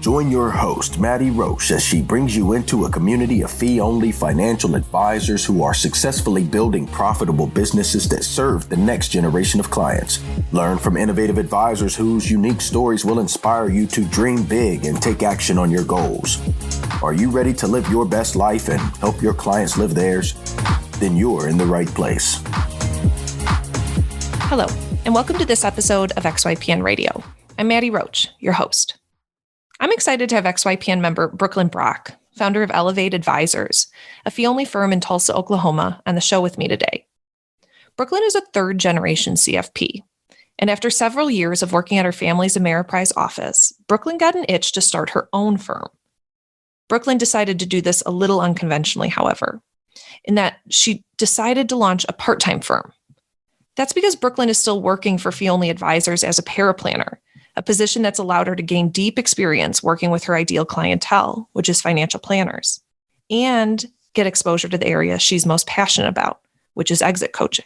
Join your host, Maddie Roche, as she brings you into a community of fee-only financial advisors who are successfully building profitable businesses that serve the next generation of clients. Learn from innovative advisors whose unique stories will inspire you to dream big and take action on your goals. Are you ready to live your best life and help your clients live theirs? Then you're in the right place. Hello, and welcome to this episode of XYPN Radio. I'm Maddie Roche, your host. I'm excited to have XYPN member Brooklyn Brock, founder of Ellevate Advisors, a fee-only firm in Tulsa, Oklahoma, on the show with me today. Brooklyn is a third-generation CFP, and after several years of working at her family's Ameriprise office, Brooklyn got an itch to start her own firm. Brooklyn decided to do this a little unconventionally, however, in that she decided to launch a part-time firm. That's because Brooklyn is still working for fee-only advisors as a paraplanner, a position that's allowed her to gain deep experience working with her ideal clientele, which is financial planners, and get exposure to the area she's most passionate about, which is exit coaching.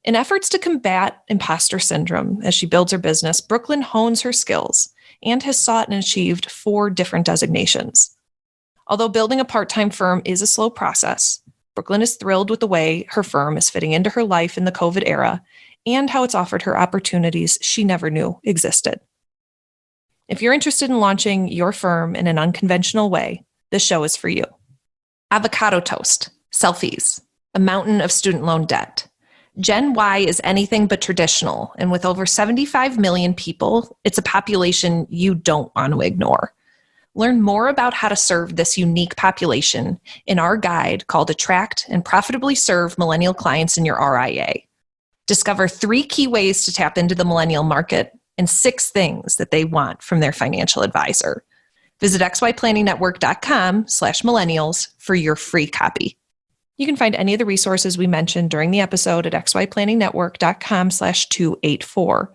In efforts to combat imposter syndrome as she builds her business, Brooklyn hones her skills and has sought and achieved 4 different designations. Although building a part-time firm is a slow process, Brooklyn is thrilled with the way her firm is fitting into her life in the COVID era and how it's offered her opportunities she never knew existed. If you're interested in launching your firm in an unconventional way, this show is for you. Avocado toast, selfies, a mountain of student loan debt. Gen Y is anything but traditional, and with over 75 million people, it's a population you don't want to ignore. Learn more about how to serve this unique population in our guide called Attract and Profitably Serve Millennial Clients in Your RIA. Discover 3 key ways to tap into the millennial market and 6 things that they want from their financial advisor. Visit xyplanningnetwork.com/millennials for your free copy. You can find any of the resources we mentioned during the episode at xyplanningnetwork.com/284.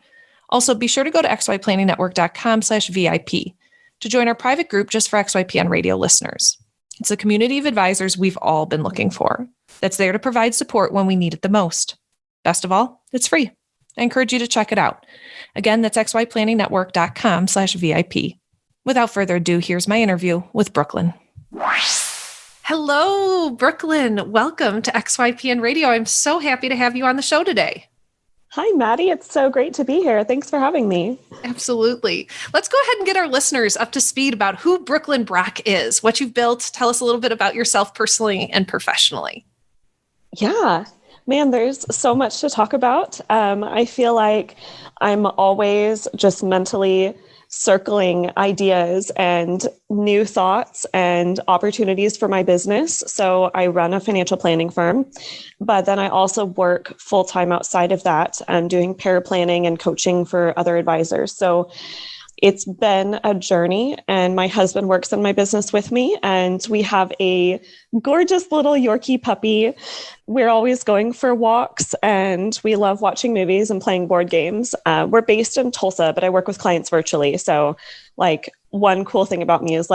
Also, be sure to go to xyplanningnetwork.com/VIP to join our private group just for XYPN radio listeners. It's a community of advisors we've all been looking for that's there to provide support when we need it the most. Best of all, it's free. I encourage you to check it out. Again, that's xyplanningnetwork.com/VIP. Without further ado, here's my interview with Brooklyn. Hello, Brooklyn. Welcome to XYPN Radio. I'm so happy to have you on the show today. Hi, Maddie. It's so great to be here. Thanks for having me. Absolutely. Let's go ahead and get our listeners up to speed about who Brooklyn Brock is, what you've built. Tell us a little bit about yourself personally and professionally. Yeah. Man, there's so much to talk about. I feel like I'm always just mentally circling ideas and new thoughts and opportunities for my business. So I run a financial planning firm, but then I also work full-time outside of that, doing paraplanning and coaching for other advisors. So it's been a journey, and my husband works in my business with me, and we have a gorgeous little Yorkie puppy. We're always going for walks, and we love watching movies and playing board games. We're based in Tulsa, but I work with clients virtually. So one cool thing about me is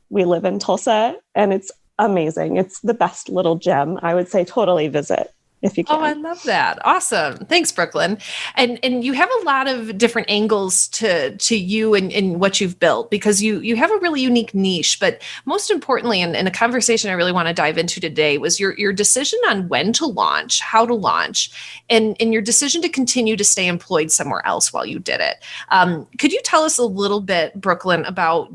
we live in Tulsa, and it's amazing. It's the best little gem. I would say totally visit if you can. Oh, I love that. Awesome. Thanks, Brooklyn. And you have a lot of different angles to you and what you've built, because you have a really unique niche. But most importantly, and a conversation I really want to dive into today was your decision on when to launch, how to launch, and your decision to continue to stay employed somewhere else while you did it. Could you tell us a little bit, Brooklyn, about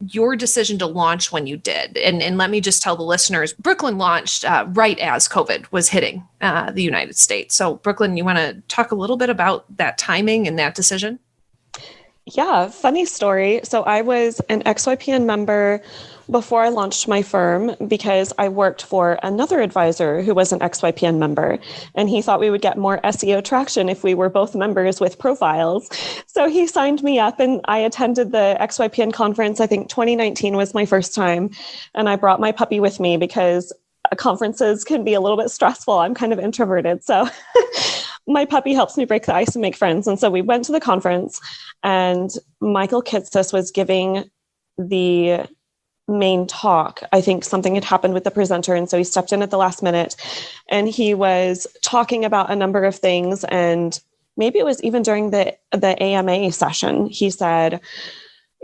your decision to launch when you did? And let me just tell the listeners, Brooklyn launched right as COVID was hitting the United States. So Brooklyn, you want to talk a little bit about that timing and that decision? Yeah, funny story. So I was an XYPN member before I launched my firm because I worked for another advisor who was an XYPN member, and he thought we would get more SEO traction if we were both members with profiles. So he signed me up, and I attended the XYPN conference. I think 2019 was my first time, and I brought my puppy with me because conferences can be a little bit stressful. I'm kind of introverted, so my puppy helps me break the ice and make friends. And so we went to the conference, and Michael Kitsis was giving the main talk. I think something had happened with the presenter, and so he stepped in at the last minute, and he was talking about a number of things. And maybe it was even during the AMA session, he said,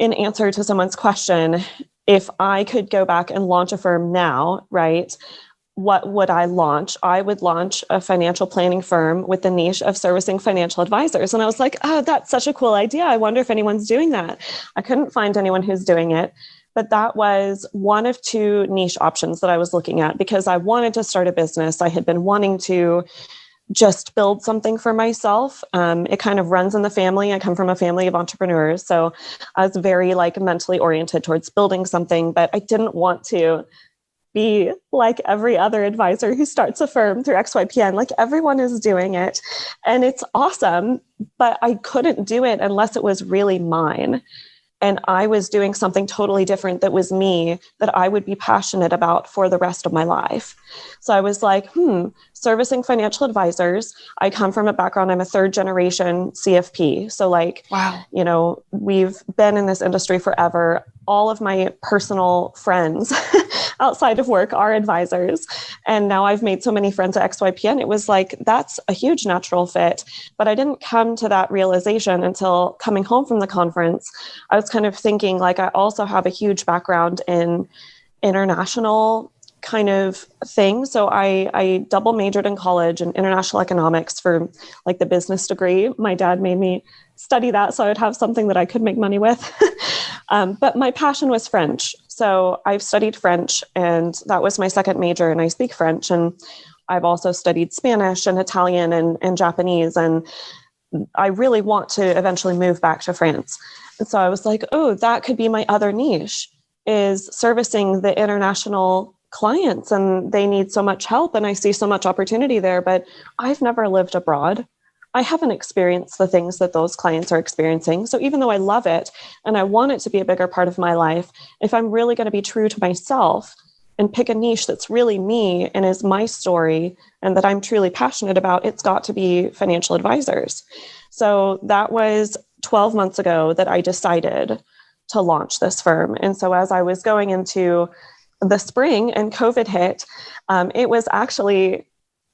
in answer to someone's question, if I could go back and launch a firm now, right? What would I launch? I would launch a financial planning firm with the niche of servicing financial advisors. And I was like, oh, that's such a cool idea. I wonder if anyone's doing that. I couldn't find anyone who's doing it. But that was one of two niche options that I was looking at because I wanted to start a business. I had been wanting to just build something for myself. It kind of runs in the family. I come from a family of entrepreneurs. So I was very mentally oriented towards building something, but I didn't want to be like every other advisor who starts a firm through XYPN. Like everyone is doing it and it's awesome, but I couldn't do it unless it was really mine. And I was doing something totally different that was me, that I would be passionate about for the rest of my life. So I was like, servicing financial advisors. I come from a background, I'm a third generation CFP. So wow. We've been in this industry forever. All of my personal friends outside of work are advisors. And now I've made so many friends at XYPN. It was like, that's a huge natural fit. But I didn't come to that realization until coming home from the conference. I was kind of thinking I also have a huge background in international kind of thing. So I double majored in college in international economics for the business degree. My dad made me study that so I would have something that I could make money with. But my passion was French. So I've studied French and that was my second major and I speak French. And I've also studied Spanish and Italian and Japanese. And I really want to eventually move back to France. And so I was like, oh, that could be my other niche, is servicing the international clients, and they need so much help and I see so much opportunity there, but I've never lived abroad. I haven't experienced the things that those clients are experiencing. So even though I love it and I want it to be a bigger part of my life, if I'm really going to be true to myself and pick a niche that's really me and is my story and that I'm truly passionate about, it's got to be financial advisors. So that was 12 months ago that I decided to launch this firm. And so as I was going into the spring and COVID hit, it was actually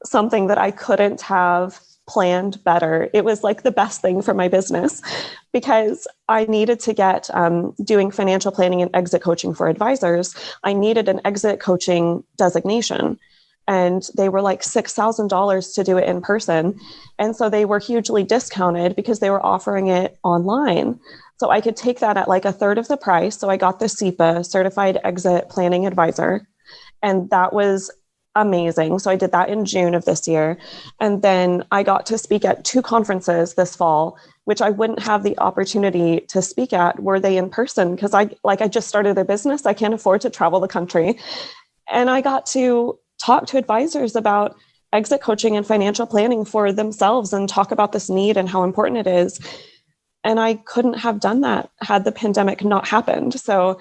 something that I couldn't have planned better. It was the best thing for my business because I needed to get doing financial planning and exit coaching for advisors. I needed an exit coaching designation. And they were $6,000 to do it in person. And so they were hugely discounted because they were offering it online. So I could take that at a third of the price. So I got the CEPA, Certified Exit Planning Advisor. And that was amazing. So I did that in June of this year. And then I got to speak at 2 conferences this fall, which I wouldn't have the opportunity to speak at were they in person. Because I just started a business. I can't afford to travel the country. And I got to talk to advisors about exit coaching and financial planning for themselves and talk about this need and how important it is. And I couldn't have done that had the pandemic not happened. So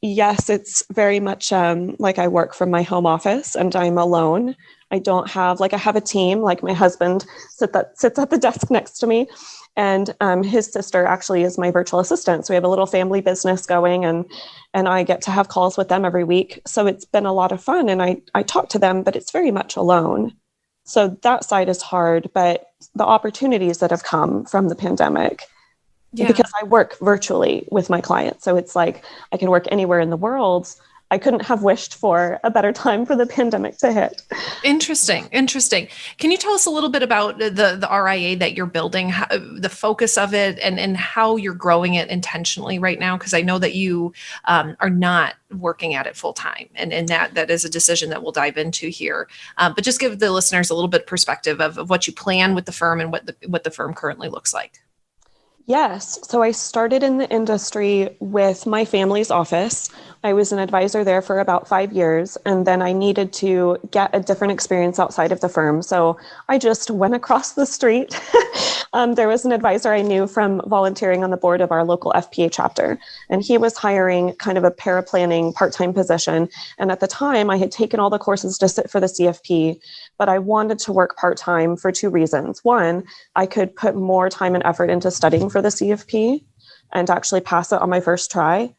yes, it's very much I work from my home office and I'm alone. I don't have I have a team. My husband sits at the desk next to me, and his sister actually is my virtual assistant. So we have a little family business going, and I get to have calls with them every week. So it's been a lot of fun, and I talk to them, but it's very much alone. So that side is hard, but the opportunities that have come from the pandemic, because I work virtually with my clients. So it's I can work anywhere in the world. I couldn't have wished for a better time for the pandemic to hit. Interesting. Can you tell us a little bit about the RIA that you're building, the focus of it, and how you're growing it intentionally right now? Because I know that you are not working at it full time, and that is a decision that we'll dive into here. But just give the listeners a little bit of perspective of what you plan with the firm and what the firm currently looks like. Yes. So I started in the industry with my family's office. I was an advisor there for about 5 years, and then I needed to get a different experience outside of the firm. So I just went across the street. There was an advisor I knew from volunteering on the board of our local FPA chapter, and he was hiring kind of a paraplanning part-time position. And at the time, I had taken all the courses to sit for the CFP, but I wanted to work part-time for 2 reasons. One, I could put more time and effort into studying for the CFP and actually pass it on my first try.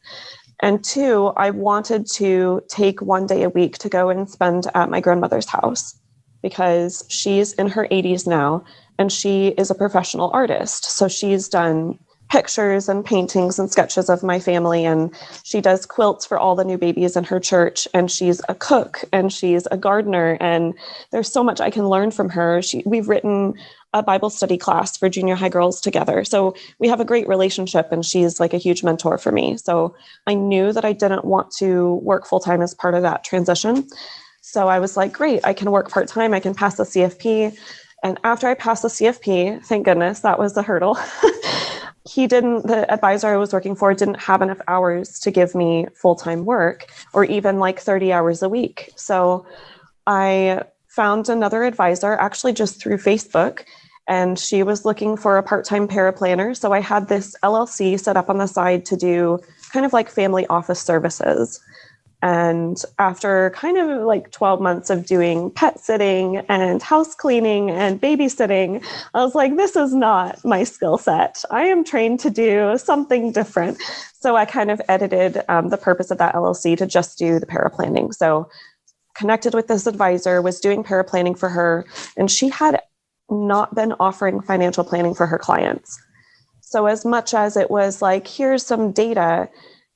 And 2, I wanted to take 1 day a week to go and spend at my grandmother's house because she's in her 80s now and she is a professional artist. So she's done pictures and paintings and sketches of my family. And she does quilts for all the new babies in her church. And she's a cook and she's a gardener. And there's so much I can learn from her. We've written a Bible study class for junior high girls together. So we have a great relationship and she's like a huge mentor for me. So I knew that I didn't want to work full-time as part of that transition. So I was like, great, I can work part-time. I can pass the CFP. And after I passed the CFP, thank goodness, that was the hurdle. The advisor I was working for didn't have enough hours to give me full-time work or even like 30 hours a week. So I found another advisor actually just through Facebook, and she was looking for a part-time paraplanner. So I had this LLC set up on the side to do kind of like family office services. And after kind of like 12 months of doing pet sitting and house cleaning and babysitting, I was like, this is not my skill set. I am trained to do something different. So I kind of edited the purpose of that LLC to just do the paraplanning. So connected with this advisor, was doing paraplanning for her, and she had not been offering financial planning for her clients. So as much as it was like, here's some data,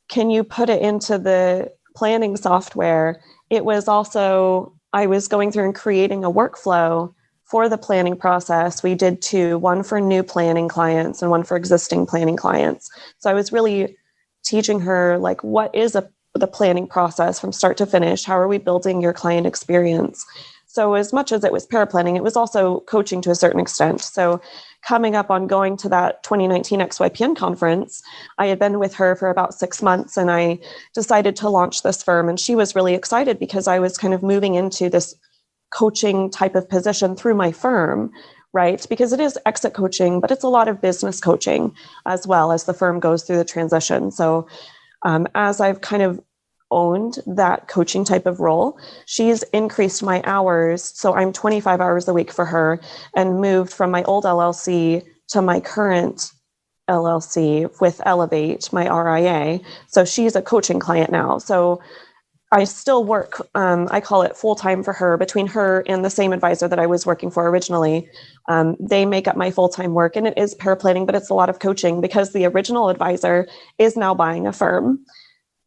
can you put it into the planning software? It was also, I was going through and creating a workflow for the planning process. We did two, one for new planning clients and one for existing planning clients. So I was really teaching her like, what is the planning process from start to finish? How are we building your client experience? So as much as it was paraplanning, it was also coaching to a certain extent. So coming up on going to that 2019 XYPN conference, I had been with her for about 6 months and I decided to launch this firm. And she was really excited because I was kind of moving into this coaching type of position through my firm, right? Because it is exit coaching, but it's a lot of business coaching as well as the firm goes through the transition. So as I've kind of owned that coaching type of role, she's increased my hours. So I'm 25 hours a week for her and moved from my old LLC to my current LLC with Ellevate, my RIA. So she's a coaching client now. So I still work, I call it full-time for her, between her and the same advisor that I was working for originally. They make up my full-time work, and it is paraplanning, but it's a lot of coaching because the original advisor is now buying a firm.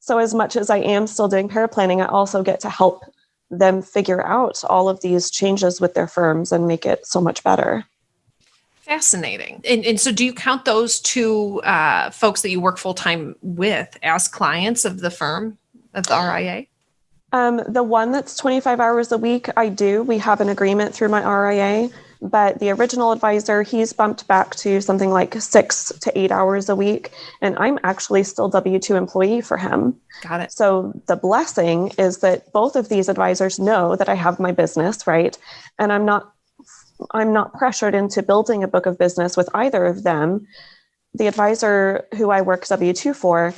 So as much as I am still doing paraplanning, I also get to help them figure out all of these changes with their firms and make it so much better. Fascinating. And so do you count those two folks that you work full-time with as clients of the firm, of the RIA? The one that's 25 hours a week, I do. We have an agreement through my RIA, but the original advisor, he's bumped back to something like 6 to 8 hours a week. And I'm actually still W-2 employee for him. Got it. So the blessing is that both of these advisors know that I have my business, right? And I'm not pressured into building a book of business with either of them. The advisor who I work W-2 for,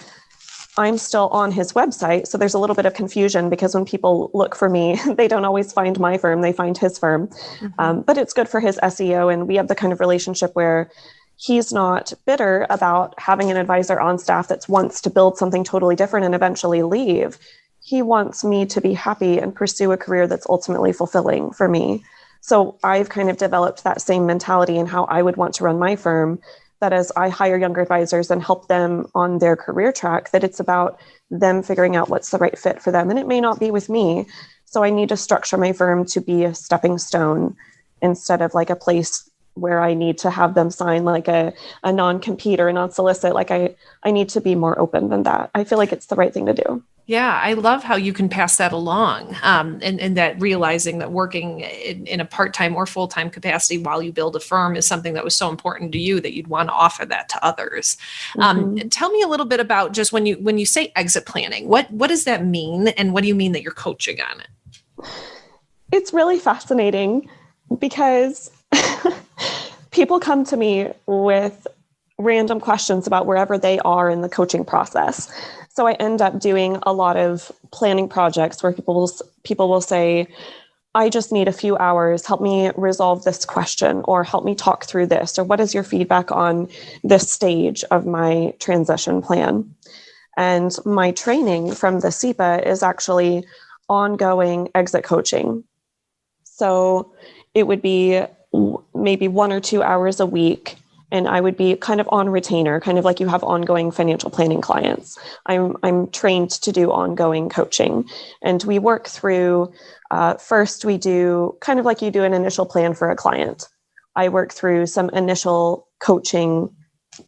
I'm still on his website. So there's a little bit of confusion because when people look for me, they don't always find my firm, they find his firm. Mm-hmm. But it's good for his SEO. And we have the kind of relationship where he's not bitter about having an advisor on staff that wants to build something totally different and eventually leave. He wants me to be happy and pursue a career that's ultimately fulfilling for me. So I've kind of developed that same mentality in how I would want to run my firm, that as I hire younger advisors and help them on their career track, that it's about them figuring out what's the right fit for them. And it may not be with me. So I need to structure my firm to be a stepping stone instead of like a place where I need to have them sign like a non-compete or a non-solicit. Like I need to be more open than that. I feel like it's the right thing to do. Yeah, I love how you can pass that along, and that realizing that working in a part-time or full-time capacity while you build a firm is something that was so important to you that you'd want to offer that to others. Mm-hmm. Tell me a little bit about just when you say exit planning, what does that mean, and what do you mean that you're coaching on it? It's really fascinating because people come to me with random questions about wherever they are in the coaching process. So I end up doing a lot of planning projects where people will say, I just need a few hours, help me resolve this question, or help me talk through this, or what is your feedback on this stage of my transition plan? And my training from the SEPA is actually ongoing exit coaching. So it would be maybe 1 or 2 hours a week. and I would be kind of on retainer, kind of like you have ongoing financial planning clients. I'm trained to do ongoing coaching, and we work through, first we do kind of like you do an initial plan for a client. I work through some initial coaching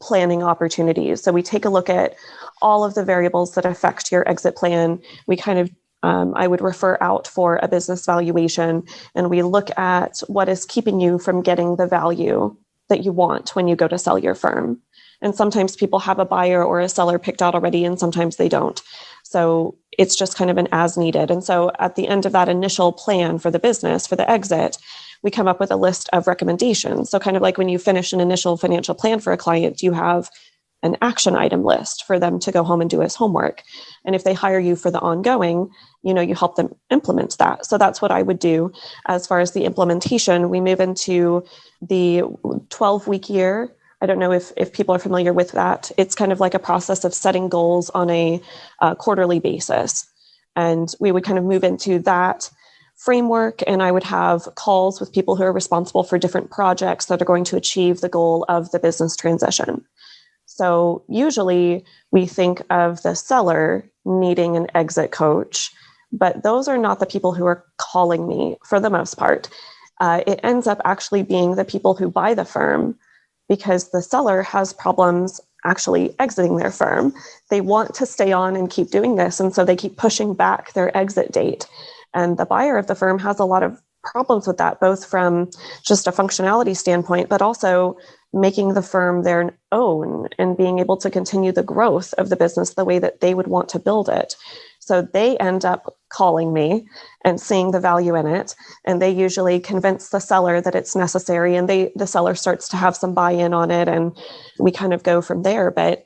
planning opportunities. So we take a look at all of the variables that affect your exit plan. We kind of, I would refer out for a business valuation, and we look at what is keeping you from getting the value that you want when you go to sell your firm. And sometimes people have a buyer or a seller picked out already, and sometimes they don't. So it's just kind of an as needed. And so at the end of that initial plan for the business, for the exit, we come up with a list of recommendations. So kind of like when you finish an initial financial plan for a client, you have an action item list for them to go home and do as homework. And if they hire you for the ongoing, you help them implement that. So that's what I would do. As far as the implementation, we move into the 12-week year. I don't know if people are familiar with that. It's kind of like a process of setting goals on a quarterly basis. And we would kind of move into that framework, and I would have calls with people who are responsible for different projects that are going to achieve the goal of the business transition. So usually we think of the seller needing an exit coach, but those are not the people who are calling me for the most part. It ends up actually being the people who buy the firm, because the seller has problems actually exiting their firm. They want to stay on and keep doing this, and so they keep pushing back their exit date. And the buyer of the firm has a lot of problems with that, both from just a functionality standpoint, but also making the firm their own and being able to continue the growth of the business the way that they would want to build it. So they end up calling me and seeing the value in it. And they usually convince the seller that it's necessary, and the seller starts to have some buy-in on it, and we kind of go from there. But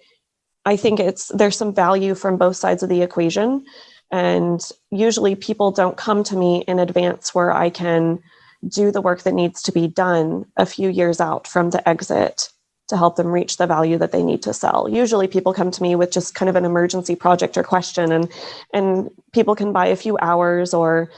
I think there's some value from both sides of the equation. And usually people don't come to me in advance where I can do the work that needs to be done a few years out from the exit to help them reach the value that they need to sell. Usually people come to me with just kind of an emergency project or question, and people can buy a few hours, or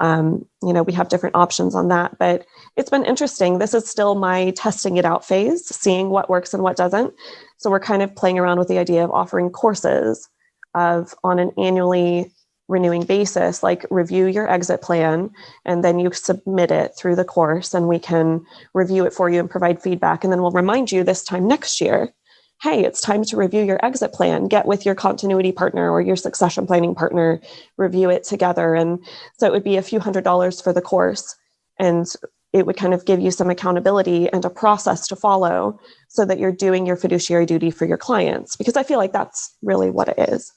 we have different options on that. But it's been interesting. This is still my testing it out phase, seeing what works and what doesn't. So we're kind of playing around with the idea of offering courses on an annually renewing basis, like review your exit plan, and then you submit it through the course, and we can review it for you and provide feedback. And then we'll remind you this time next year, hey, it's time to review your exit plan. Get with your continuity partner or your succession planning partner, review it together. And so it would be a few $100s for the course, and it would kind of give you some accountability and a process to follow so that you're doing your fiduciary duty for your clients, because I feel like that's really what it is.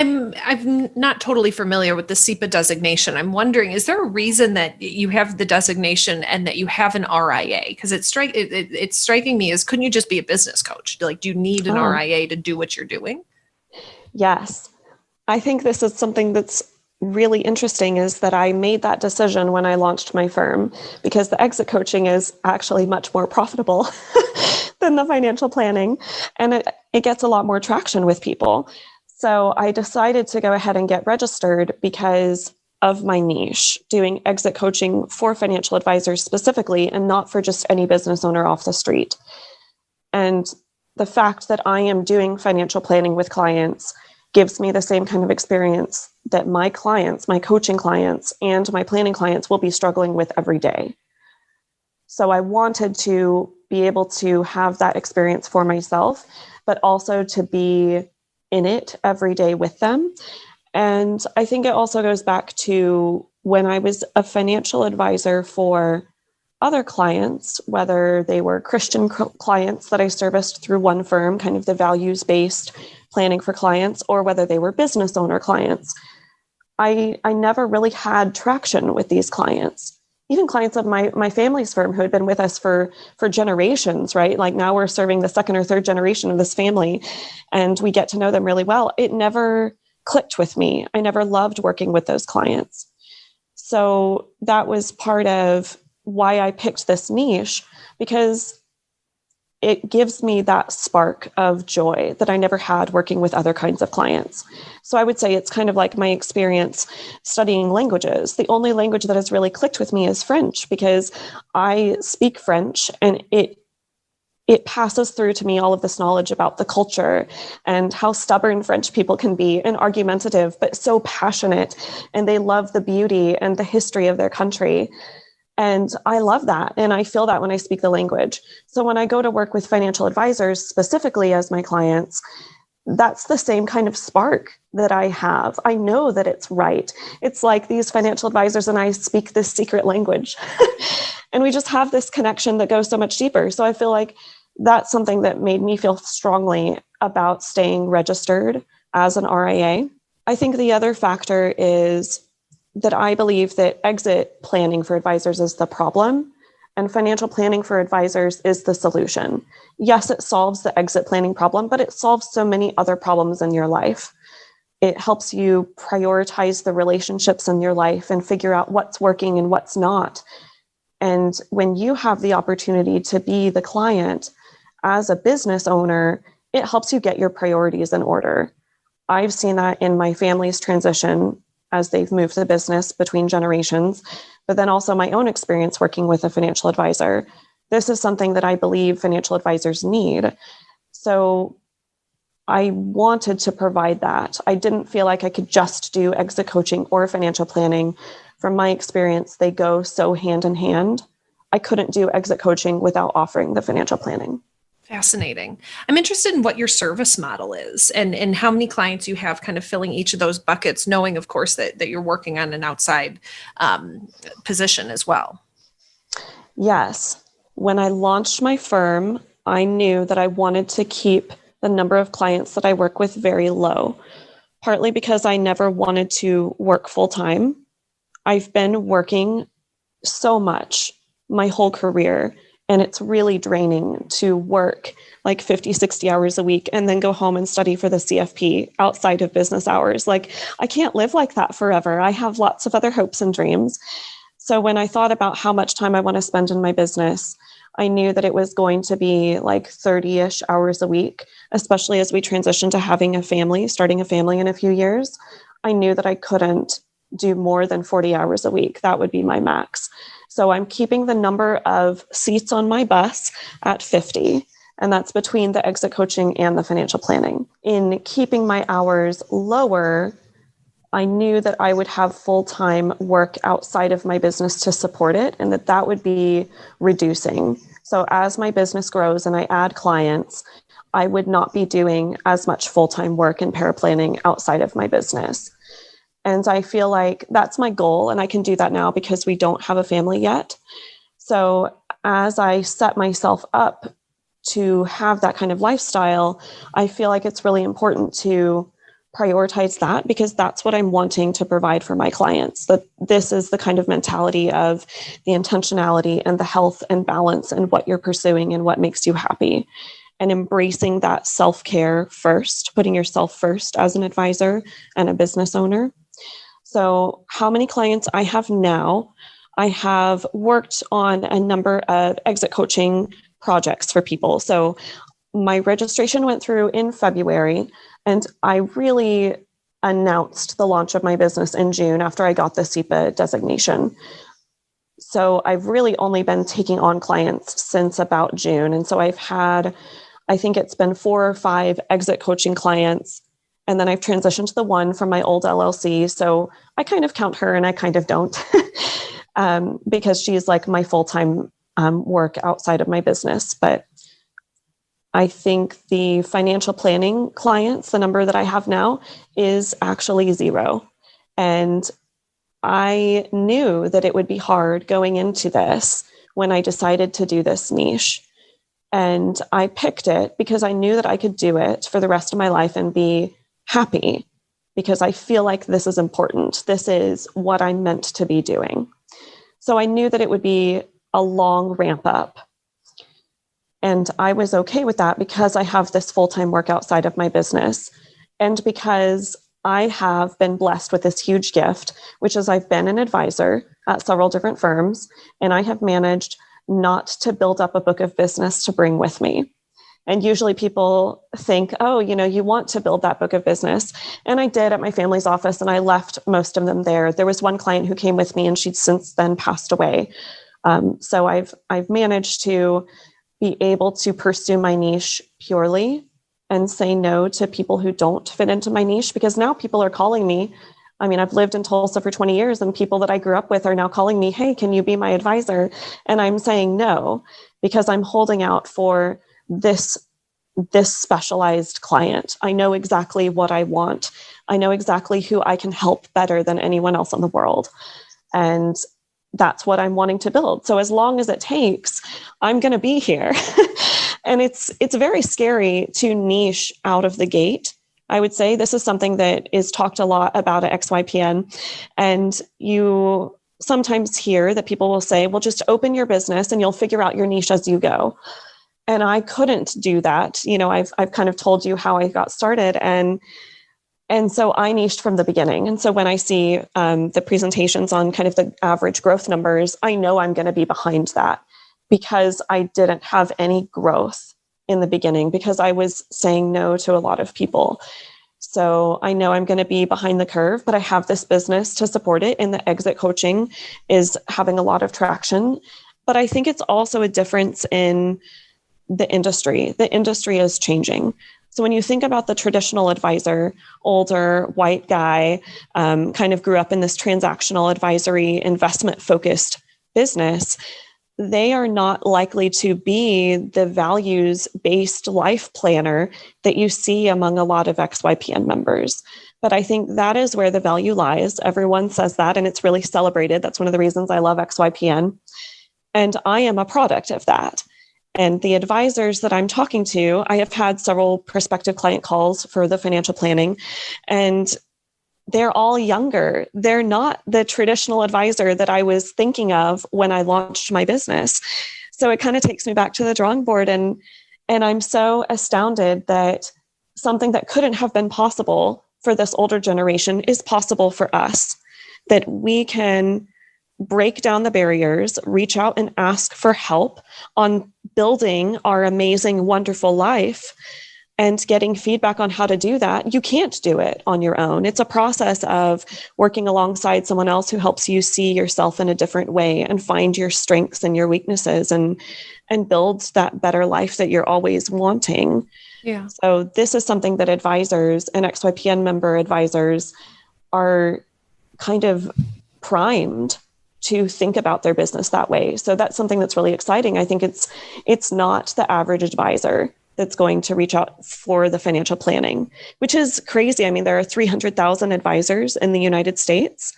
I'm not totally familiar with the SEPA designation. I'm wondering, is there a reason that you have the designation and that you have an RIA? Because it's striking me as, couldn't you just be a business coach? Like, do you need an RIA to do what you're doing? Yes. I think this is something that's really interesting, is that I made that decision when I launched my firm, because the exit coaching is actually much more profitable than the financial planning, and it gets a lot more traction with people. So I decided to go ahead and get registered because of my niche, doing exit coaching for financial advisors specifically, and not for just any business owner off the street. And the fact that I am doing financial planning with clients gives me the same kind of experience that my clients, my coaching clients, and my planning clients will be struggling with every day. So I wanted to be able to have that experience for myself, but also to be in it every day with them. And I think it also goes back to when I was a financial advisor for other clients, whether they were Christian clients that I serviced through one firm, kind of the values-based planning for clients, or whether they were business owner clients. I never really had traction with these clients. Even clients of my family's firm who had been with us for generations, right? Like now we're serving the second or third generation of this family, and we get to know them really well. It never clicked with me. I never loved working with those clients. So that was part of why I picked this niche, because it gives me that spark of joy that I never had working with other kinds of clients. So I would say it's kind of like my experience studying languages. The only language that has really clicked with me is French, because I speak French, and it it passes through to me all of this knowledge about the culture and how stubborn French people can be and argumentative, but so passionate, and they love the beauty and the history of their country. And I love that. And I feel that when I speak the language. So when I go to work with financial advisors, specifically as my clients, that's the same kind of spark that I have. I know that it's right. It's like these financial advisors and I speak this secret language. And we just have this connection that goes so much deeper. So I feel like that's something that made me feel strongly about staying registered as an RIA. I think the other factor is that I believe that exit planning for advisors is the problem and financial planning for advisors is the solution. Yes, it solves the exit planning problem, but it solves so many other problems in your life. It helps you prioritize the relationships in your life and figure out what's working and what's not. And when you have the opportunity to be the client as a business owner, it helps you get your priorities in order. I've seen that in my family's transition as they've moved the business between generations, but then also my own experience working with a financial advisor. This is something that I believe financial advisors need. So I wanted to provide that. I didn't feel like I could just do exit coaching or financial planning. From my experience, they go so hand in hand. I couldn't do exit coaching without offering the financial planning. Fascinating. I'm interested in what your service model is and how many clients you have kind of filling each of those buckets, knowing, of course, that you're working on an outside position as well. Yes. When I launched my firm, I knew that I wanted to keep the number of clients that I work with very low, partly because I never wanted to work full time. I've been working so much my whole career, and it's really draining to work like 50, 60 hours a week and then go home and study for the CFP outside of business hours. Like, I can't live like that forever. I have lots of other hopes and dreams. So when I thought about how much time I want to spend in my business, I knew that it was going to be like 30-ish hours a week, especially as we transition to having a family, starting a family in a few years. I knew that I couldn't do more than 40 hours a week. That would be my max. So I'm keeping the number of seats on my bus at 50, and that's between the exit coaching and the financial planning. In keeping my hours lower, I knew that I would have full-time work outside of my business to support it, and that would be reducing. So as my business grows and I add clients, I would not be doing as much full-time work in paraplanning outside of my business. And I feel like that's my goal, and I can do that now because we don't have a family yet. So as I set myself up to have that kind of lifestyle, I feel like it's really important to prioritize that because that's what I'm wanting to provide for my clients. That this is the kind of mentality of the intentionality and the health and balance and what you're pursuing and what makes you happy, and embracing that self-care first, putting yourself first as an advisor and a business owner. So how many clients I have now? I have worked on a number of exit coaching projects for people. So my registration went through in February, and I really announced the launch of my business in June after I got the SEPA designation. So I've really only been taking on clients since about June. And so I've had, I think it's been 4 or 5 exit coaching clients. And then I've transitioned to the one from my old LLC. So I kind of count her and I kind of don't because she's like my full-time work outside of my business. But I think the financial planning clients, the number that I have now is actually 0. And I knew that it would be hard going into this when I decided to do this niche. And I picked it because I knew that I could do it for the rest of my life and be happy because I feel like this is important. This is what I'm meant to be doing. So I knew that it would be a long ramp up. And I was okay with that because I have this full-time work outside of my business. And because I have been blessed with this huge gift, which is I've been an advisor at several different firms, and I have managed not to build up a book of business to bring with me. And usually people think, oh, you want to build that book of business. And I did at my family's office, and I left most of them there. There was one client who came with me, and she'd since then passed away. So I've managed to be able to pursue my niche purely and say no to people who don't fit into my niche, because now people are calling me. I mean, I've lived in Tulsa for 20 years and people that I grew up with are now calling me, hey, can you be my advisor? And I'm saying no, because I'm holding out for this specialized client. I know exactly what I want. I know exactly who I can help better than anyone else in the world. And that's what I'm wanting to build. So as long as it takes, I'm going to be here. And it's very scary to niche out of the gate. I would say this is something that is talked a lot about at XYPN. And you sometimes hear that people will say, well, just open your business and you'll figure out your niche as you go. And I couldn't do that. I've kind of told you how I got started. And so I niched from the beginning. And so when I see the presentations on kind of the average growth numbers, I know I'm going to be behind that because I didn't have any growth in the beginning because I was saying no to a lot of people. So I know I'm going to be behind the curve, but I have this business to support it. And the exit coaching is having a lot of traction. But I think it's also a difference in the industry. The industry is changing. So when you think about the traditional advisor, older white guy, kind of grew up in this transactional advisory investment focused business, they are not likely to be the values-based life planner that you see among a lot of XYPN members. But I think that is where the value lies. Everyone says that, and it's really celebrated. That's one of the reasons I love XYPN. And I am a product of that. And the advisors that I'm talking to, I have had several prospective client calls for the financial planning, and they're all younger. They're not the traditional advisor that I was thinking of when I launched my business. So it kind of takes me back to the drawing board. And I'm so astounded that something that couldn't have been possible for this older generation is possible for us, that we can break down the barriers, reach out and ask for help on building our amazing, wonderful life and getting feedback on how to do that. You can't do it on your own. It's a process of working alongside someone else who helps you see yourself in a different way and find your strengths and your weaknesses and build that better life that you're always wanting. Yeah. So this is something that advisors and XYPN member advisors are kind of primed to think about their business that way. So that's something that's really exciting. I think it's not the average advisor that's going to reach out for the financial planning, which is crazy. I mean, there are 300,000 advisors in the United States,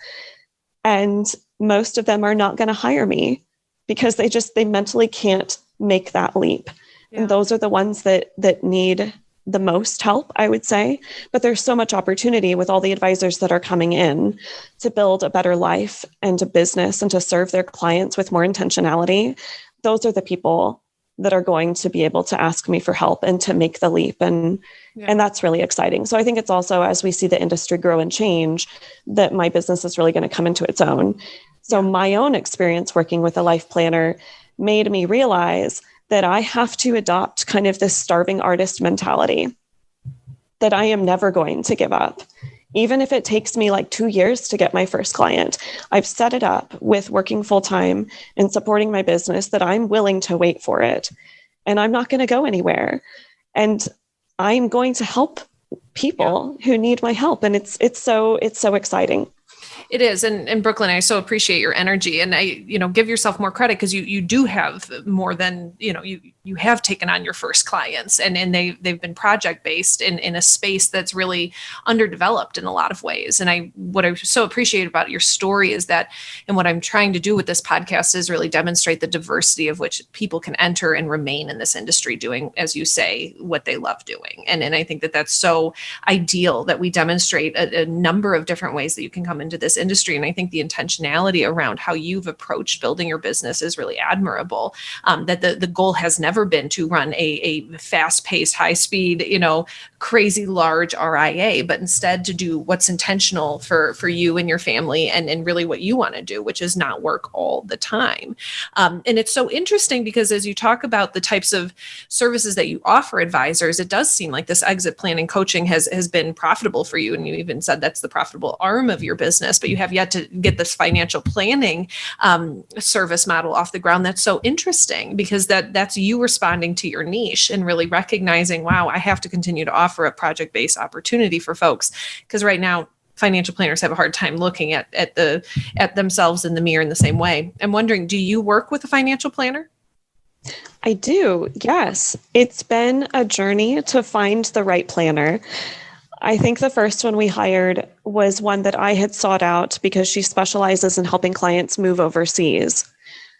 and most of them are not going to hire me because they mentally can't make that leap. Yeah. And those are the ones that need the most help, I would say. But there's so much opportunity with all the advisors that are coming in to build a better life and a business and to serve their clients with more intentionality. Those are the people that are going to be able to ask me for help and to make the leap. And that's really exciting. So I think it's also, as we see the industry grow and change, that my business is really going to come into its own. So my own experience working with a life planner made me realize that I have to adopt kind of this starving artist mentality, that I am never going to give up. Even if it takes me like 2 years to get my first client, I've set it up with working full time and supporting my business that I'm willing to wait for it. And I'm not going to go anywhere. And I'm going to help people who need my help. And it's so exciting. It is. And Brooklyn, I so appreciate your energy, and I, give yourself more credit because you do have more than, you have taken on your first clients and they've been project based in a space that's really underdeveloped in a lot of ways. And what I so appreciate about your story is that, and what I'm trying to do with this podcast is really demonstrate the diversity of which people can enter and remain in this industry doing, as you say, what they love doing. And I think that that's so ideal that we demonstrate a number of different ways that you can come into this industry. And I think the intentionality around how you've approached building your business is really admirable. That the goal has never been to run a fast-paced, high-speed, crazy large RIA, but instead to do what's intentional for you and your family and really what you want to do, which is not work all the time. And it's so interesting because as you talk about the types of services that you offer advisors, it does seem like this exit planning coaching has been profitable for you. And you even said that's the profitable arm of your business, but you have yet to get this financial planning service model off the ground. That's so interesting, because that's you responding to your niche and really recognizing, wow, I have to continue to offer a project-based opportunity for folks, because right now financial planners have a hard time looking at themselves in the mirror in the same way. I'm wondering, do you work with a financial planner? I do. Yes. It's been a journey to find the right planner. I think the first one we hired was one that I had sought out because she specializes in helping clients move overseas.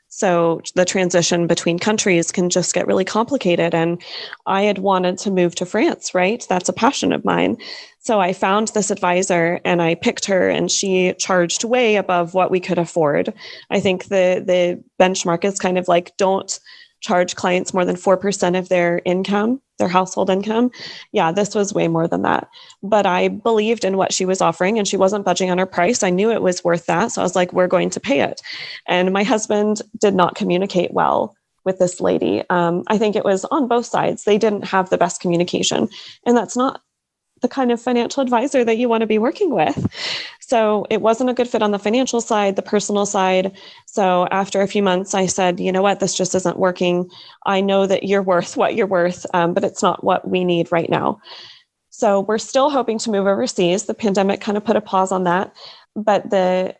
So the transition between countries can just get really complicated. And I had wanted to move to France, right? That's a passion of mine. So I found this advisor and I picked her, and she charged way above what we could afford. I think the benchmark is kind of like, don't charge clients more than 4% of their income, their household income. Yeah, this was way more than that. But I believed in what she was offering, and she wasn't budging on her price. I knew it was worth that. So I was like, we're going to pay it. And my husband did not communicate well with this lady. I think it was on both sides. They didn't have the best communication. And that's not the kind of financial advisor that you want to be working with. So it wasn't a good fit on the financial side, the personal side. So after a few months, I said, you know what, this just isn't working. I know that you're worth what you're worth, but it's not what we need right now. So we're still hoping to move overseas. The pandemic kind of put a pause on that. But the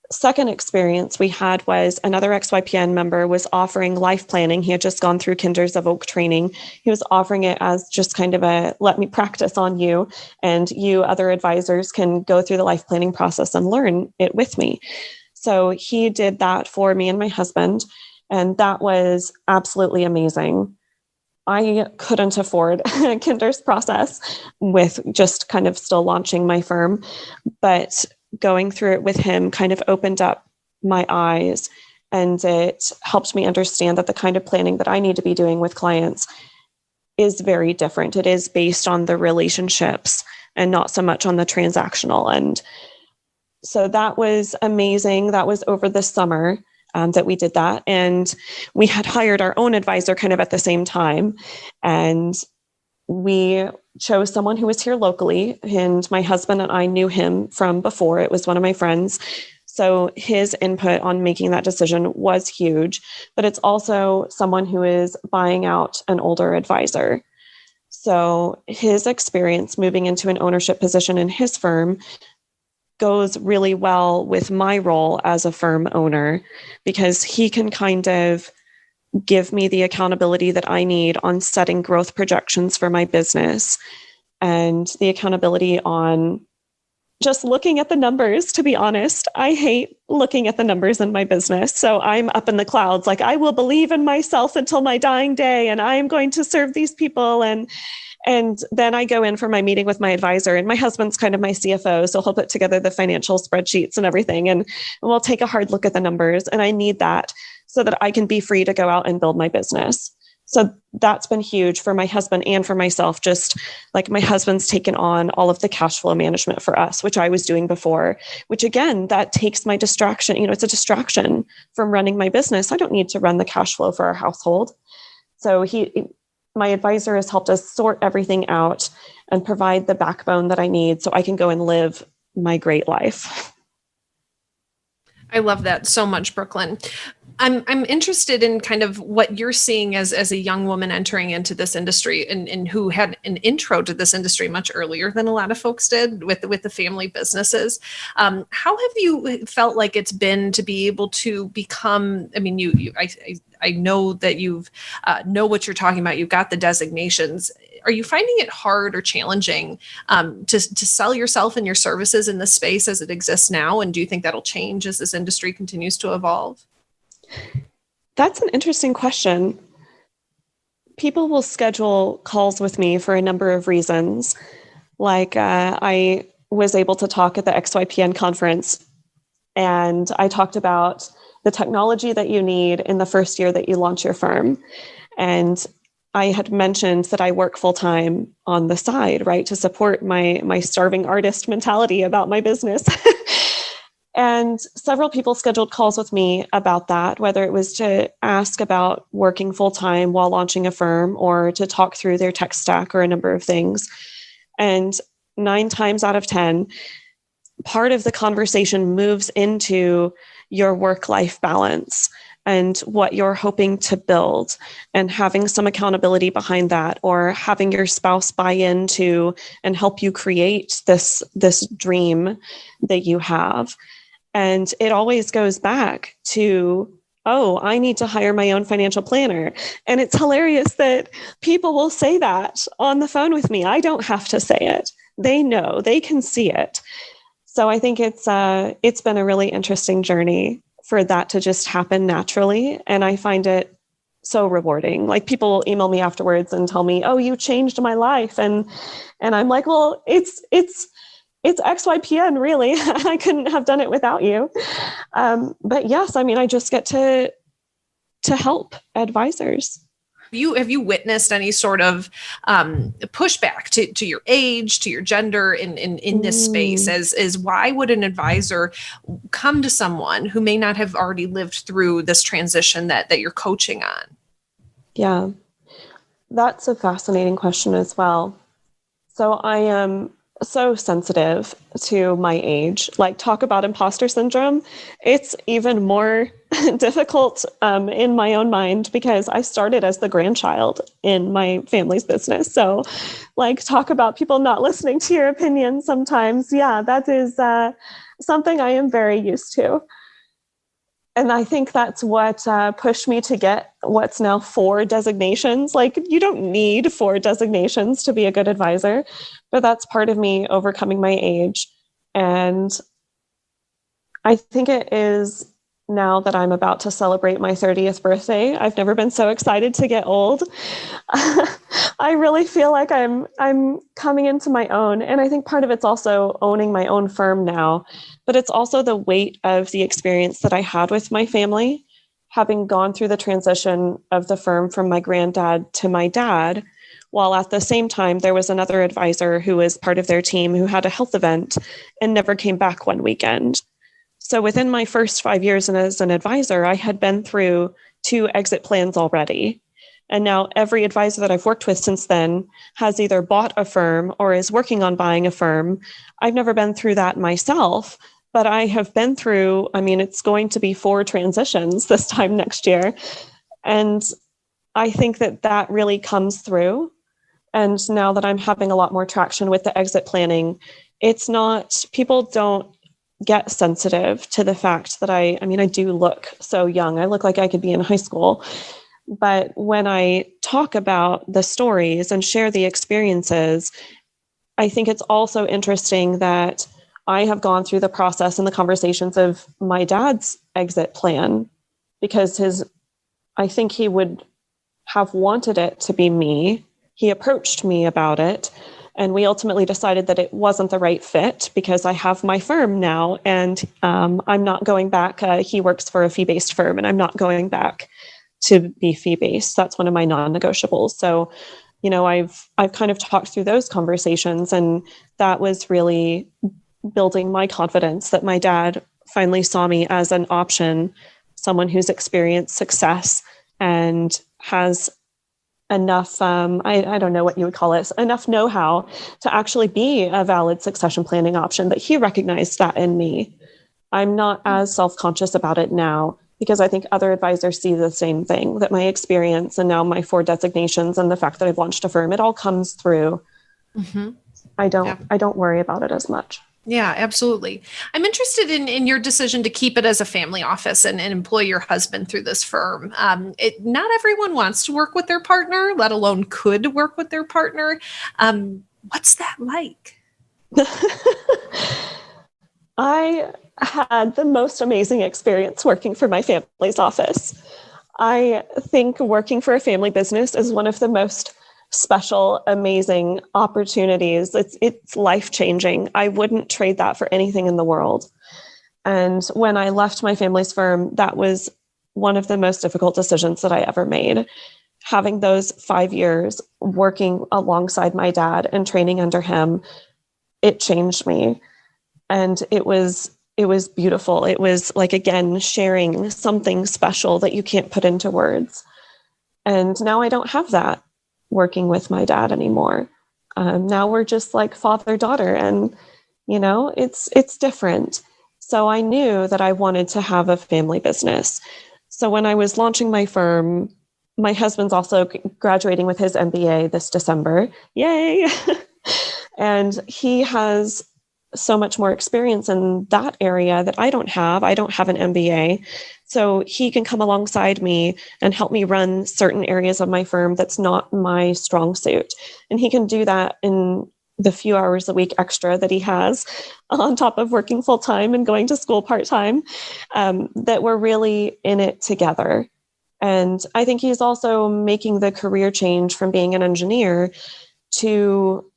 second experience we had was another XYPN member was offering life planning. He had just gone through Kinders of Oak training. He was offering it as just kind of a, let me practice on you, and you other advisors can go through the life planning process and learn it with me. So he did that for me and my husband, and that was absolutely amazing. I couldn't afford a Kinder's process with just kind of still launching my firm, but going through it with him kind of opened up my eyes, and it helped me understand that the kind of planning that I need to be doing with clients is very different. It is based on the relationships and not so much on the transactional. And so that was amazing. That was over the summer that we did that. And we had hired our own advisor kind of at the same time. And we chose someone who was here locally, and my husband and I knew him from before. It was one of my friends. So his input on making that decision was huge, but it's also someone who is buying out an older advisor. So his experience moving into an ownership position in his firm goes really well with my role as a firm owner, because he can kind of give me the accountability that I need on setting growth projections for my business, and the accountability on just looking at the numbers. To be honest, I hate looking at the numbers in my business. So I'm up in the clouds, like, I will believe in myself until my dying day, and I am going to serve these people. And then I go in for my meeting with my advisor, and my husband's kind of my CFO. So he'll put together the financial spreadsheets and everything, and we'll take a hard look at the numbers. And I need that so that I can be free to go out and build my business. So that's been huge for my husband and for myself. Just like, my husband's taken on all of the cash flow management for us, which I was doing before, which again, that takes my distraction. It's a distraction from running my business. I don't need to run the cash flow for our household. So my advisor has helped us sort everything out and provide the backbone that I need so I can go and live my great life. I love that so much, Brooklyn. I'm interested in kind of what you're seeing as a young woman entering into this industry, and who had an intro to this industry much earlier than a lot of folks did with the family businesses. How have you felt like it's been to be able to become? I mean, I know that you've know what you're talking about. You've got the designations. Are you finding it hard or challenging to sell yourself and your services in this space as it exists now? And do you think that'll change as this industry continues to evolve? That's an interesting question. People will schedule calls with me for a number of reasons. Like I was able to talk at the XYPN conference, and I talked about the technology that you need in the first year that you launch your firm. And I had mentioned that I work full-time on the side, right, to support my starving artist mentality about my business. And several people scheduled calls with me about that, whether it was to ask about working full-time while launching a firm, or to talk through their tech stack, or a number of things. And 9 times out of 10, part of the conversation moves into your work-life balance and what you're hoping to build, and having some accountability behind that, or having your spouse buy into and help you create this dream that you have. And it always goes back to, oh, I need to hire my own financial planner. And it's hilarious that people will say that on the phone with me. I don't have to say it. They know, they can see it. So I think it's been a really interesting journey for that to just happen naturally. And I find it so rewarding. Like, people will email me afterwards and tell me, oh, you changed my life. And I'm like, well, it's XYPN, really. I couldn't have done it without you. But yes, I mean, I just get to help advisors. Have you witnessed any sort of pushback to your age, to your gender in this space? As why would an advisor come to someone who may not have already lived through this transition that you're coaching on? Yeah, that's a fascinating question as well. So I am so sensitive to my age. Like, talk about imposter syndrome. It's even more difficult in my own mind, because I started as the grandchild in my family's business. So, like, talk about people not listening to your opinion sometimes. Yeah, that is something I am very used to. And I think that's what pushed me to get what's now 4 designations. Like, you don't need 4 designations to be a good advisor, but that's part of me overcoming my age. And I think it is, now that I'm about to celebrate my 30th birthday, I've never been so excited to get old. I really feel like I'm coming into my own. And I think part of it's also owning my own firm now, but it's also the weight of the experience that I had with my family, having gone through the transition of the firm from my granddad to my dad, while at the same time, there was another advisor who was part of their team who had a health event and never came back one weekend. So within my first 5 years as an advisor, I had been through 2 exit plans already. And now every advisor that I've worked with since then has either bought a firm or is working on buying a firm. I've never been through that myself, but I have been through, I mean, it's going to be 4 transitions this time next year. And I think that really comes through. And now that I'm having a lot more traction with the exit planning, it's not, people don't get sensitive to the fact that I mean, I do look so young. I look like I could be in high school. But when I talk about the stories and share the experiences, I think it's also interesting that I have gone through the process and the conversations of my dad's exit plan, because I think he would have wanted it to be me. He approached me about it, and we ultimately decided that it wasn't the right fit, because I have my firm now, and I'm not going back. He works for a fee-based firm, and I'm not going back to be fee-based. That's one of my non-negotiables. So, you know, I've kind of talked through those conversations, and that was really building my confidence that my dad finally saw me as an option, someone who's experienced success and has enough, I don't know what you would call it, enough know-how to actually be a valid succession planning option, that he recognized that in me. I'm not as self-conscious about it now, because I think other advisors see the same thing, that my experience and now my 4 designations and the fact that I've launched a firm, it all comes through. Mm-hmm. I don't worry about it as much. Yeah, absolutely. I'm interested in your decision to keep it as a family office and employ your husband through this firm. Not everyone wants to work with their partner, let alone could work with their partner. What's that like? I had the most amazing experience working for my family's office. I think working for a family business is one of the most special, amazing opportunities. It's life-changing. I wouldn't trade that for anything in the world. And when I left my family's firm, that was one of the most difficult decisions that I ever made. Having those 5 years working alongside my dad and training under him, it changed me. And it was beautiful. It was like, again, sharing something special that you can't put into words. And now I don't have that working with my dad anymore. Now we're just like father-daughter, and It's different. So I knew that I wanted to have a family business. So when I was launching my firm, my husband's also graduating with his MBA this December. Yay! And he has so much more experience in that area that I don't have. I don't have an MBA. So he can come alongside me and help me run certain areas of my firm that's not my strong suit. And he can do that in the few hours a week extra that he has on top of working full time and going to school part time, that we're really in it together. And I think he's also making the career change from being an engineer to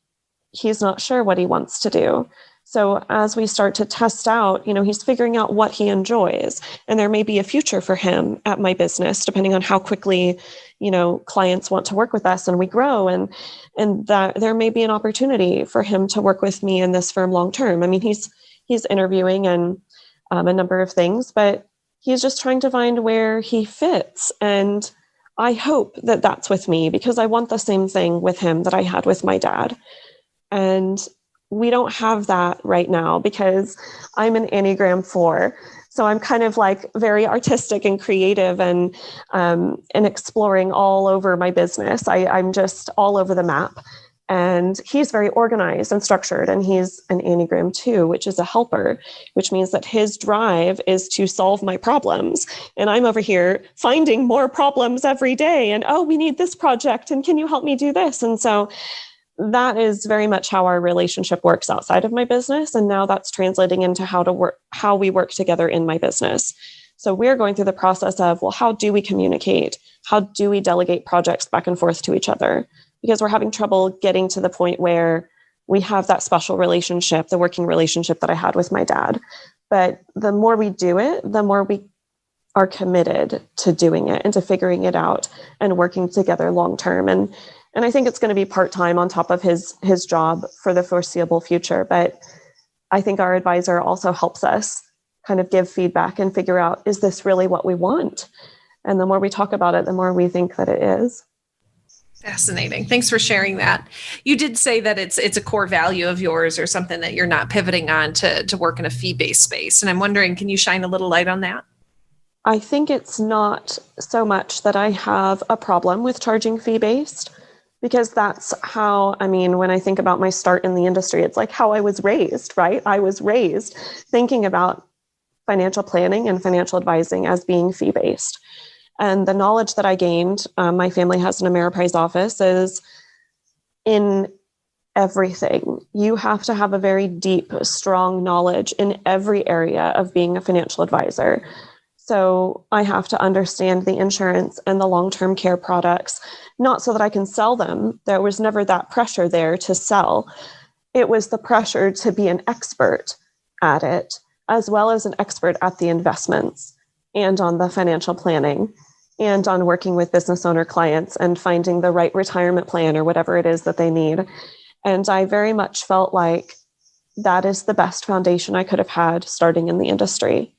he's not sure what he wants to do. So as we start to test out, he's figuring out what he enjoys. And there may be a future for him at my business, depending on how quickly, clients want to work with us and we grow. And that there may be an opportunity for him to work with me in this firm long term. I mean, he's interviewing and a number of things, but he's just trying to find where he fits. And I hope that that's with me, because I want the same thing with him that I had with my dad. And we don't have that right now because I'm an Enneagram 4. So I'm kind of like very artistic and creative and exploring all over my business. I'm just all over the map. And he's very organized and structured. And he's an Enneagram 2, which is a helper, which means that his drive is to solve my problems. And I'm over here finding more problems every day. And, we need this project. And can you help me do this? And so that is very much how our relationship works outside of my business. And now that's translating into how we work together in my business. So we're going through the process of, how do we communicate? How do we delegate projects back and forth to each other? Because we're having trouble getting to the point where we have that special relationship, the working relationship that I had with my dad. But the more we do it, the more we are committed to doing it and to figuring it out and working together long term. And I think it's going to be part-time on top of his job for the foreseeable future. But I think our advisor also helps us kind of give feedback and figure out, is this really what we want? And the more we talk about it, the more we think that it is. Fascinating. Thanks for sharing that. You did say that it's a core value of yours or something that you're not pivoting on to work in a fee-based space. And I'm wondering, can you shine a little light on that? I think it's not so much that I have a problem with charging fee-based, because that's how, when I think about my start in the industry, it's like how I was raised, right? I was raised thinking about financial planning and financial advising as being fee-based. And the knowledge that I gained, my family has an Ameriprise office, is in everything. You have to have a very deep, strong knowledge in every area of being a financial advisor. So I have to understand the insurance and the long-term care products, not so that I can sell them. There was never that pressure there to sell. It was the pressure to be an expert at it, as well as an expert at the investments and on the financial planning and on working with business owner clients and finding the right retirement plan or whatever it is that they need. And I very much felt like that is the best foundation I could have had starting in the industry.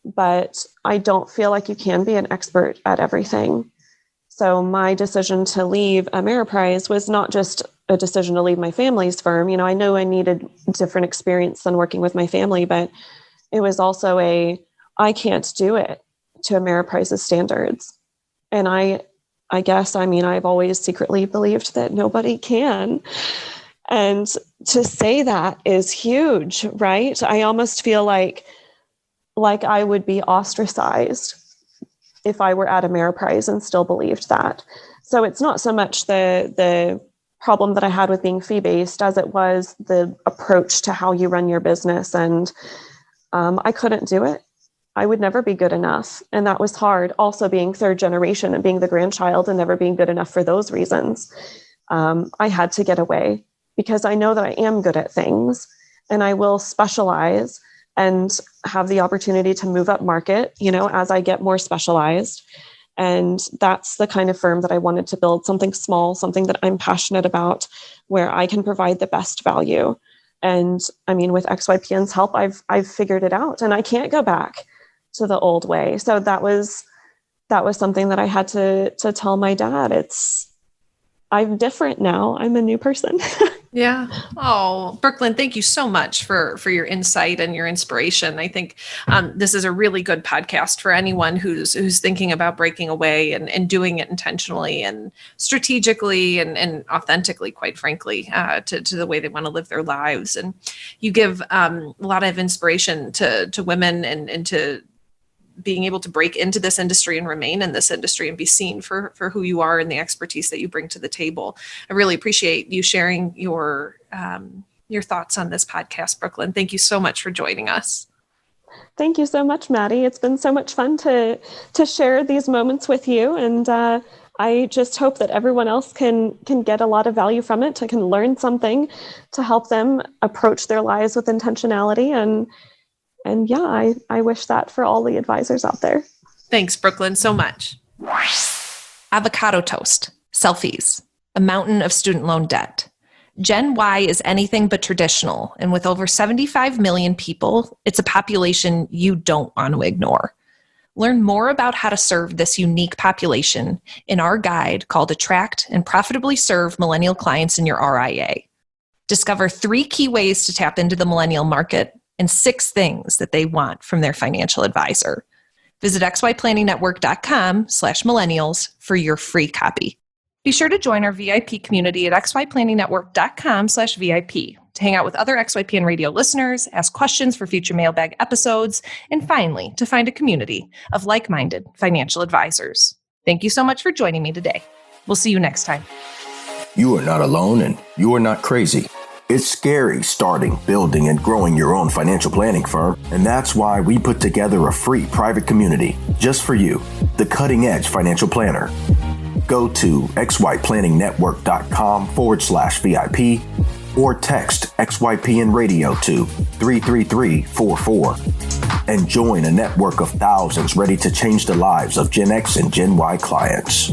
But I don't feel like you can be an expert at everything. So my decision to leave Ameriprise was not just a decision to leave my family's firm. I know I needed different experience than working with my family, but it was also I can't do it to Ameriprise's standards. And I guess, I've always secretly believed that nobody can. And to say that is huge, right? I almost feel like I would be ostracized if I were at Ameriprise and still believed that. So it's not so much the problem that I had with being fee-based as it was the approach to how you run your business. And I couldn't do it. I would never be good enough. And that was hard. Also being third generation and being the grandchild and never being good enough for those reasons. I had to get away because I know that I am good at things and I will specialize and have the opportunity to move up market, as I get more specialized. And that's the kind of firm that I wanted to build, something small, something that I'm passionate about, where I can provide the best value. And with XYPN's help, I've figured it out and I can't go back to the old way. So that was something that I had to tell my dad. I'm different now. I'm a new person. Yeah. Oh, Brooklyn, thank you so much for your insight and your inspiration. I think this is a really good podcast for anyone who's thinking about breaking away and doing it intentionally and strategically and authentically, quite frankly, to the way they want to live their lives. And you give a lot of inspiration to women and to being able to break into this industry and remain in this industry and be seen for who you are and the expertise that you bring to the table. I really appreciate you sharing your thoughts on this podcast, Brooklyn. Thank you so much for joining us. Thank you so much, Maddie. It's been so much fun to share these moments with you. And I just hope that everyone else can get a lot of value from it, can learn something to help them approach their lives with intentionality. And yeah, I wish that for all the advisors out there. Thanks, Brooklyn, so much. Avocado toast, selfies, a mountain of student loan debt. Gen Y is anything but traditional, and with over 75 million people, it's a population you don't want to ignore. Learn more about how to serve this unique population in our guide called Attract and Profitably Serve Millennial Clients in Your RIA. Discover 3 key ways to tap into the millennial market and 6 things that they want from their financial advisor. Visit xyplanningnetwork.com/millennials for your free copy. Be sure to join our VIP community at xyplanningnetwork.com/VIP to hang out with other XYPN radio listeners, ask questions for future mailbag episodes, and finally, to find a community of like-minded financial advisors. Thank you so much for joining me today. We'll see you next time. You are not alone and you are not crazy. It's scary starting, building, and growing your own financial planning firm, and that's why we put together a free private community just for you, the Cutting Edge Financial Planner. Go to xyplanningnetwork.com/VIP or text XYPN Radio to 33344 and join a network of thousands ready to change the lives of Gen X and Gen Y clients.